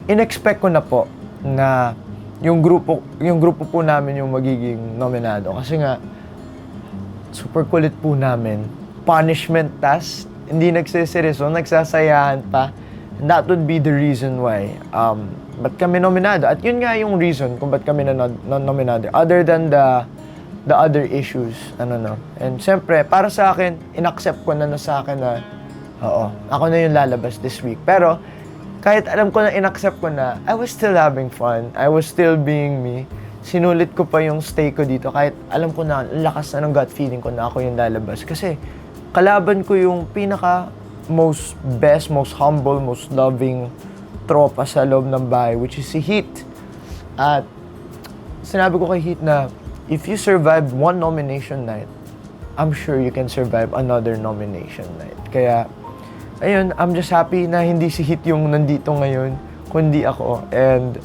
in-expect ko na po na yung grupo po namin yung magiging nominado. Kasi nga, super kulit po namin. Punishment task, hindi nagsiseryoso, nagsasayahan pa. And that would be the reason why ba't kami nominado. At yun nga yung reason kung ba't kami nominado. Other than the other issues. And siyempre, para sa akin, in-accept ko na sa akin na, oo, ako na yung lalabas this week. Pero, kahit alam ko na in-accept ko na, I was still having fun. I was still being me. Sinulit ko pa yung stay ko dito. Kahit alam ko na, lakas na ng gut feeling ko na ako yung lalabas. Kasi, kalaban ko yung most humble, most loving tropa sa loob ng bahay, which is si Heat. At sinabi ko kay Heat na, if you survive one nomination night, I'm sure you can survive another nomination night. Kaya, ayun, I'm just happy na hindi si Heat yung nandito ngayon, kundi ako. And,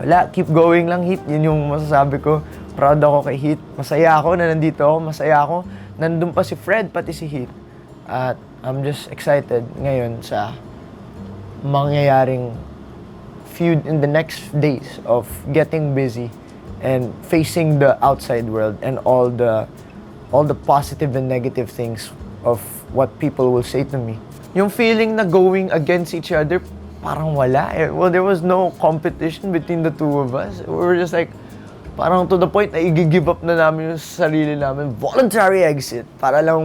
wala, keep going lang, Heat. Yun yung masasabi ko. Proud ako kay Heat. Masaya ako na nandito ako. Masaya ako. Nandun pa si Fred, pati si Heat. At I'm just excited ngayon sa mangyayaring feud in the next days of getting busy and facing the outside world and all the positive and negative things of what people will say to me. Yung feeling na going against each other, parang wala eh. Well, there was no competition between the two of us. We were just like, parang to the point na i-give up na namin yung sarili namin. Voluntary exit para lang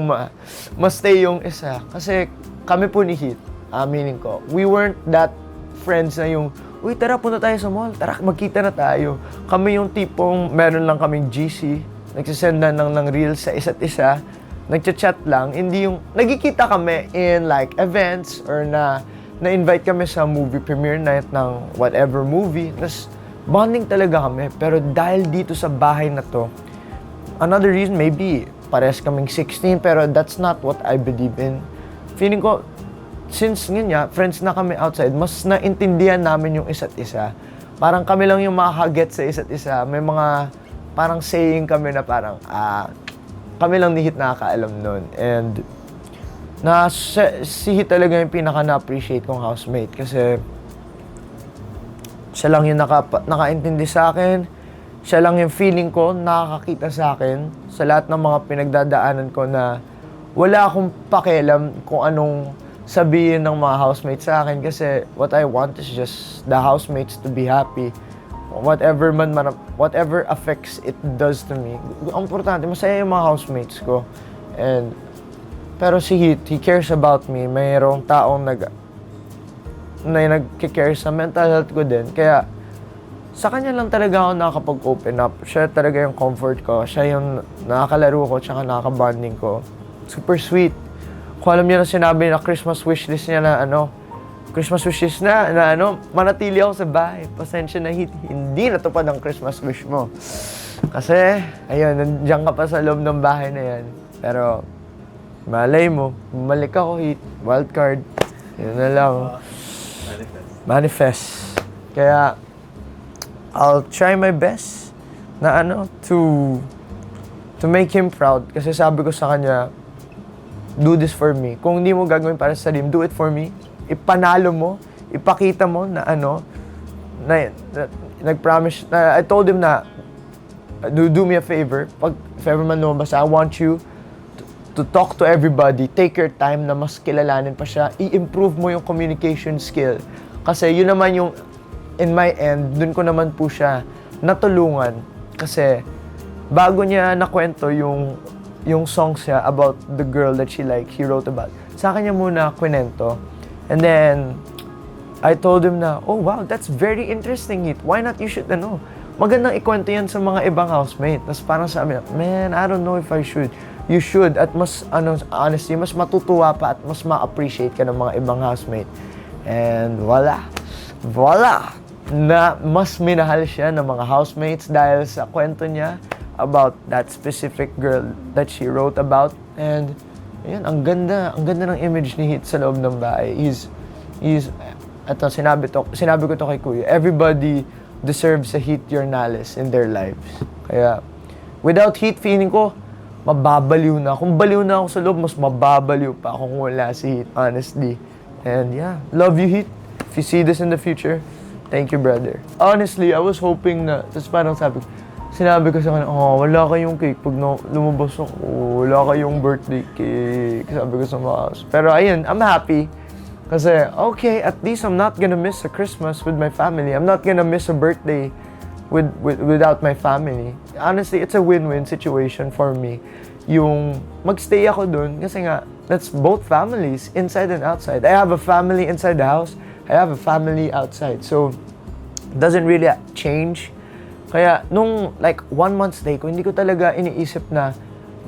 ma-stay yung isa. Kasi kami po ni Heat, aminin ko, we weren't that friends na yung, uy, tara, punta tayo sa mall. Tara, magkita na tayo. Kami yung tipong, meron lang kaming GC, nagsisend na ng reels sa isa't isa, nagchat-chat lang. Hindi yung, nagkikita kami in like events or na-invite kami sa movie premiere night ng whatever movie. Tapos, bonding talaga kami. Pero dahil dito sa bahay na to, another reason, maybe, pares kaming 16, pero that's not what I believe in. Feeling ko, since friends na kami outside, mas naintindihan namin yung isa't isa. Parang kami lang yung makakaget sa isa't isa. May mga parang saying kami na parang, kami lang ni Heat nakakaalam nun. And si Heat talaga yung pinaka na-appreciate kong housemate kasi siya lang yung nakaintindi sa akin. Siya lang yung feeling ko nakakakita sa akin sa lahat ng mga pinagdadaanan ko na wala akong pakialam kung anong sabihin ng mga housemates sa akin kasi what I want is just the housemates to be happy. Whatever affects it does to me. Ang importante, masaya yung mga housemates ko. Pero si Heat, he cares about me. Mayroong taong nagkikare sa mental health ko din. Kaya, sa kanya lang talaga ako nakakapag-open up. Siya talaga yung comfort ko. Siya yung nakakalaro ko, tsaka nakakabonding ko. Super sweet. Kung alam niyo na sinabi na Christmas wishlist niya na manatili ako sa bahay. Pasensya na Heat, hindi natupad ang Christmas wish mo. Kasi, ayun, nandiyan ka pa sa loob ng bahay na yan. Pero, malay mo, bumalik ako Heat, wildcard. Yun na lang. Manifest. Kaya, I'll try my best na to make him proud. Kasi sabi ko sa kanya, do this for me. Kung hindi mo gagawin para sa sarili, do it for me. Ipanalo mo, ipakita mo na nag-promise, I told him na, do me a favor, if ever man lumabas, I want you to talk to everybody, take your time na mas kilalanin pa siya, i-improve mo yung communication skill. Kasi yun naman yung, in my end, dun ko naman po siya natulungan. Kasi, bago niya nakwento yung songs niya about the girl that he wrote about. Sa akin niya muna kwento. And then, I told him na, oh wow, that's very interesting Heat. Why not you should, magandang ikwento yan sa mga ibang housemate. Tapos parang sabi niya, man, I don't know if I should. You should. At mas, honestly, mas matutuwa pa at mas ma-appreciate ka ng mga ibang housemate. And voila. Na mas minahal siya ng mga housemates dahil sa kwento niya about that specific girl that she wrote about. And ayun, ang ganda ng image ni Heat sa loob ng bahay. Sinabi ko to kay Kuya, everybody deserves a Heat Yornales in their lives. Kaya, without Heat, feeling ko, mababaliw na. Kung baliw na ako sa loob, mas mababaliw pa ako kung wala si Heat, honestly. And yeah, love you Heat. If you see this in the future, Thank you, brother. Honestly, I was hoping na, tapos parang sinabi ko sa kanya, oh, wala kayong cake pag lumabas ako. Wala kayong birthday cake. Sabi ko sa Mas. Pero ayun, I'm happy. Kasi, okay, at least I'm not gonna miss a Christmas with my family. I'm not gonna miss a birthday without my family. Honestly, it's a win-win situation for me. Yung magstay ako dun, kasi nga, that's both families, inside and outside. I have a family inside the house. I have a family outside. So, doesn't really change. Kaya, nung like 1 month stay ko, hindi ko talaga iniisip na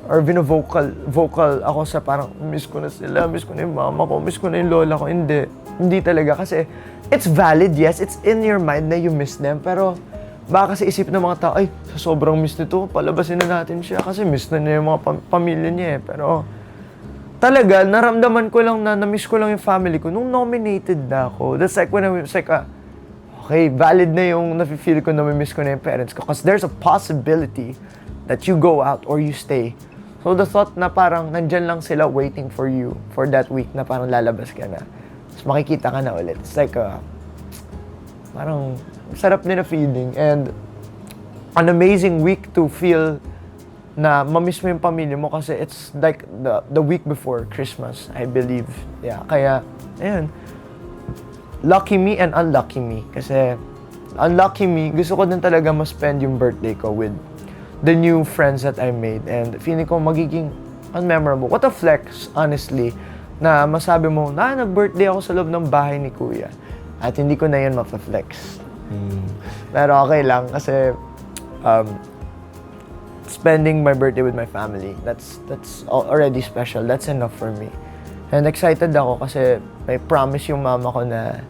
or vocal ako sa parang miss ko na sila, miss ko na yung mama ko, miss ko na yung lola ko. Hindi talaga. Kasi, it's valid, yes. It's in your mind na you miss them. Pero, baka kasi isip ng mga tao, ay, sa sobrang miss nito, palabasin na natin siya kasi miss na niya yung mga pamilya niya eh. Pero, talaga, naramdaman ko lang na na-miss ko lang yung family ko nung nominated na ako. That's like when I was like, okay, valid na yung nafe-feel ko na miss ko na yung parents ko. Because there's a possibility that you go out or you stay. So the thought na parang nandyan lang sila waiting for you for that week na parang lalabas ka na. Tapos makikita ka na ulit. It's like parang sarap nila feeling. And an amazing week to feel na mamiss mo yung pamilya mo kasi it's like the week before Christmas, I believe. Yeah, kaya, ayun. Lucky me and unlucky me. Kasi, unlucky me, gusto ko din talaga ma-spend yung birthday ko with the new friends that I made. And feeling ko magiging unmemorable. What a flex, honestly, na masabi mo, nag-birthday ako sa loob ng bahay ni Kuya. At hindi ko na yun mapa-flex. Pero okay lang kasi, spending my birthday with my family, that's already special. That's enough for me. And excited ako kasi may promise yung mama ko na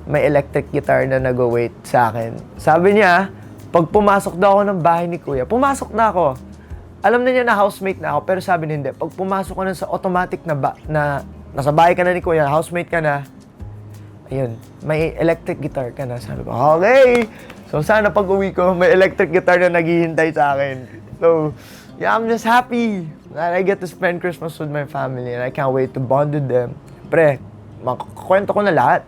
may electric guitar na nag-wait sa akin. Sabi niya, pag pumasok daw ako ng bahay ni Kuya, pumasok na ako. Alam na niya na housemate na ako, pero sabi niya hindi. Pag pumasok ko na sa automatic na nasa bahay ka na ni Kuya, housemate ka na, ayun, may electric guitar ka na. Sabi ko, okay! So sana pag uwi ko, may electric guitar na naghihintay sa akin. So, yeah, I'm just happy that I get to spend Christmas with my family and I can't wait to bond with them. Pre, makakwento ko na lahat.